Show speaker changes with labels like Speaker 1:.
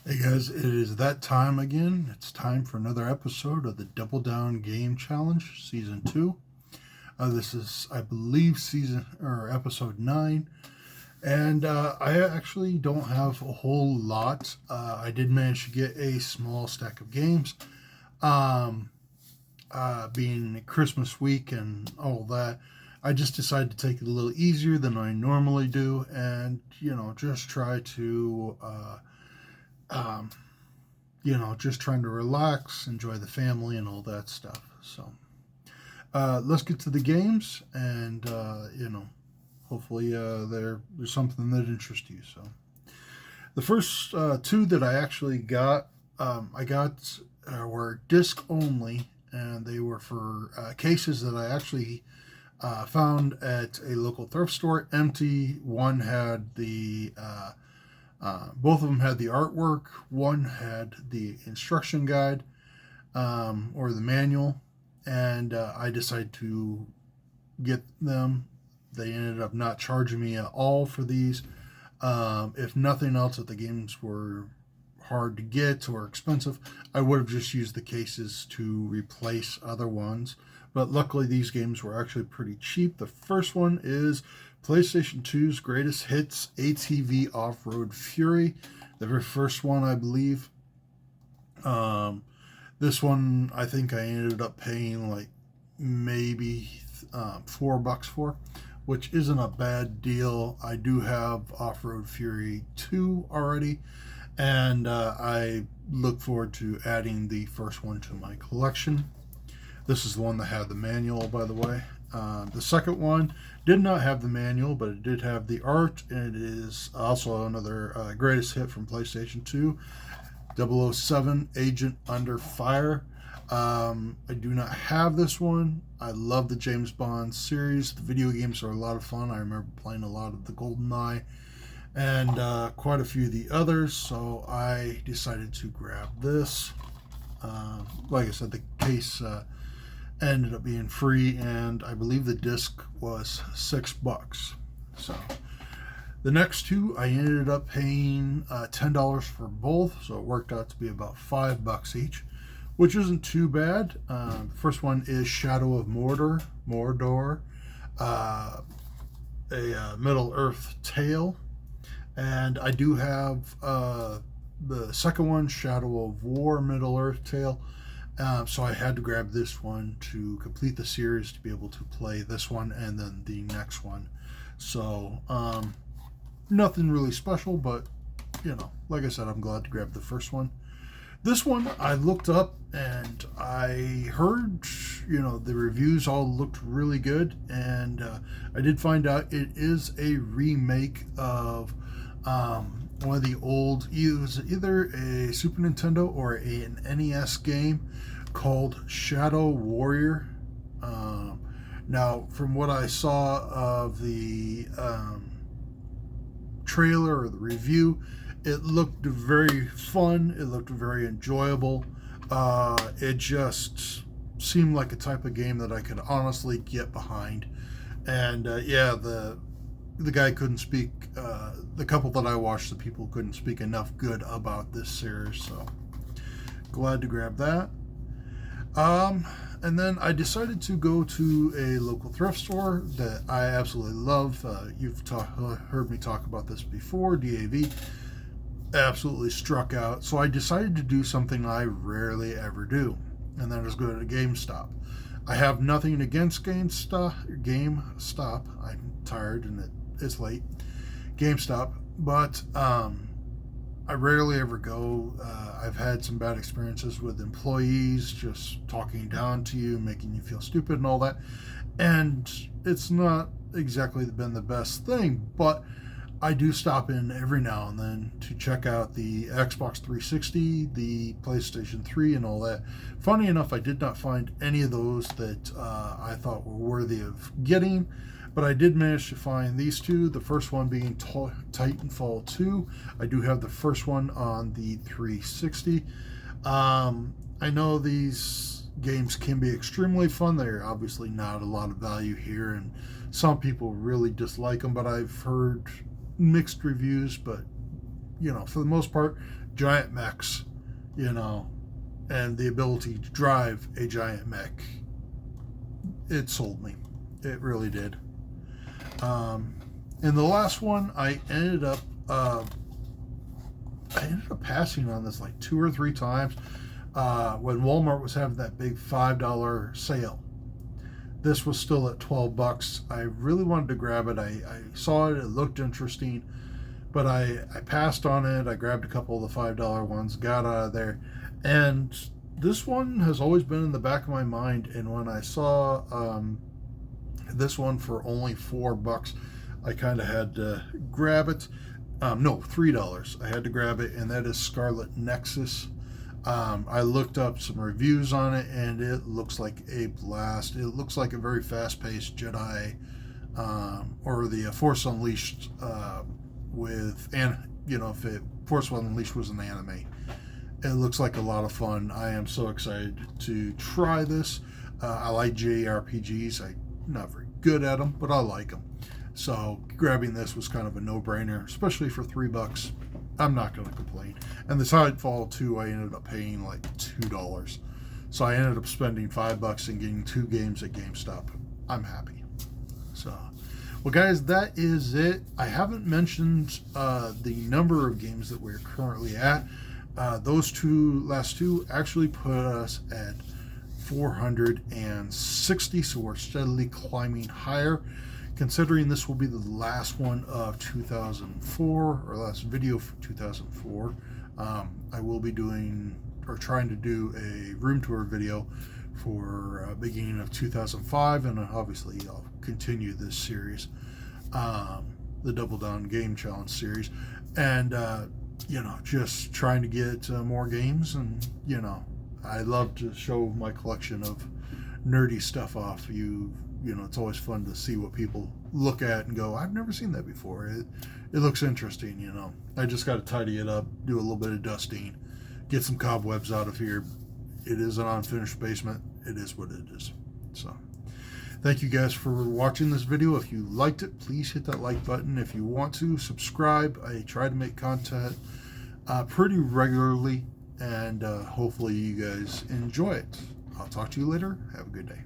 Speaker 1: Hey guys, it is that time again. It's time for another episode of the Double Down Game Challenge, Season 2. This is, I believe, season or episode 9. And I actually don't have a whole lot. I did manage to get a small stack of games. Um, Being Christmas week and all that, I just decided to take it a little easier than I normally do and, just try to. Um, just trying to relax, enjoy the family, and all that stuff. So let's get to the games, and hopefully there's something that interests you. So the first two that I actually got, were disc only, and they were for cases that I actually found at a local thrift store. Empty. One had both of them had the artwork. One had the instruction guide, or the manual, and I decided to get them. They ended up not charging me at all for these. If nothing else, if the games were hard to get or expensive, I would have just used the cases to replace other ones. But luckily, these games were actually pretty cheap. The first one is PlayStation 2's Greatest Hits ATV Off Road Fury, the very first one, I believe. Um, this one, I think I ended up paying like maybe $4 for, which isn't a bad deal. I do have Off Road Fury 2 already, and I look forward to adding the first one to my collection. This is the one that had the manual, by the way. The second one did not have the manual, but it did have the art, and it is also another greatest hit from PlayStation 2, 007 Agent Under Fire. I do not have this one. I love the James Bond series. The video games are a lot of fun. I remember playing a lot of the GoldenEye and quite a few of the others, so I decided to grab this. Like I said, the case ended up being free, and I believe the disc was $6. So the next two, I ended up paying $10 for both, so it worked out to be about $5 each, which isn't too bad. The first one is Shadow of Mordor, uh, a Middle Earth tale, and I do have the second one, Shadow of War, Middle Earth tale. So I had to grab this one to complete the series to be able to play this one and then the next one. So nothing really special, but like I said, I'm glad to grab the first one. This one I looked up and I heard, the reviews all looked really good, and I did find out it is a remake of one of the old, either a Super Nintendo or an NES game called Shadow Warrior. Um, Now, from what I saw of the trailer or the review, it looked very fun. It looked very enjoyable. It just seemed like a type of game that I could honestly get behind. And yeah, the guy couldn't speak. The couple that I watched, the people couldn't speak enough good about this series. So glad to grab that. Um, and then I decided to go to a local thrift store that I absolutely love. You've heard me talk about this before, DAV. Absolutely struck out. So I decided to do something I rarely ever do, and that is go to GameStop. I have nothing against GameStop. I'm tired and it's late. GameStop, but I rarely ever go. I've had some bad experiences with employees just talking down to you, making you feel stupid and all that. And it's not exactly been the best thing, but I do stop in every now and then to check out the Xbox 360, the PlayStation 3, and all that. Funny enough, I did not find any of those that I thought were worthy of getting, but I did manage to find these two. The first one being Titanfall 2. I do have the first one on the 360. I know these games can be extremely fun. They're obviously not a lot of value here, and some people really dislike them, but I've heard mixed reviews, but for the most part, giant mechs, and the ability to drive a giant mech, it sold me. It really did. And the last one, I ended up passing on this like 2 or 3 times when Walmart was having that big $5 sale. This was still at $12. I really wanted to grab it. I saw it. It looked interesting, but I passed on it. I grabbed a couple of the $5 ones, got out of there, and this one has always been in the back of my mind. And when I saw this one for only $4, I kind of had to grab it. No, $3. I had to grab it, and that is Scarlet Nexus. I looked up some reviews on it, and it looks like a blast. It looks like a very fast-paced Jedi, or the Force Unleashed if Force Unleashed was an anime. It looks like a lot of fun. I am so excited to try this. I like JRPGs. I'm not very good at them, but I like them. So grabbing this was kind of a no-brainer, especially for $3. I'm not going to complain. And the Titanfall 2, I ended up paying like $2. So I ended up spending $5 and getting 2 games at GameStop. I'm happy. So, well, guys, that is it. I haven't mentioned the number of games that we're currently at. Those last two actually put us at 460, so we're steadily climbing higher. Considering this will be the last one of 2004, or last video for 2004, I will be doing, or trying to do, a room tour video for beginning of 2005, and obviously I'll continue this series, the Double Down Game Challenge series, and just trying to get more games, and I love to show my collection of nerdy stuff off. It's always fun to see what people look at and go, I've never seen that before. It looks interesting, I just got to tidy it up, do a little bit of dusting, get some cobwebs out of here. It is an unfinished basement. It is what it is. So, thank you guys for watching this video. If you liked it, please hit that like button. If you want to, subscribe. I try to make content pretty regularly, and hopefully you guys enjoy it. I'll talk to you later. Have a good day.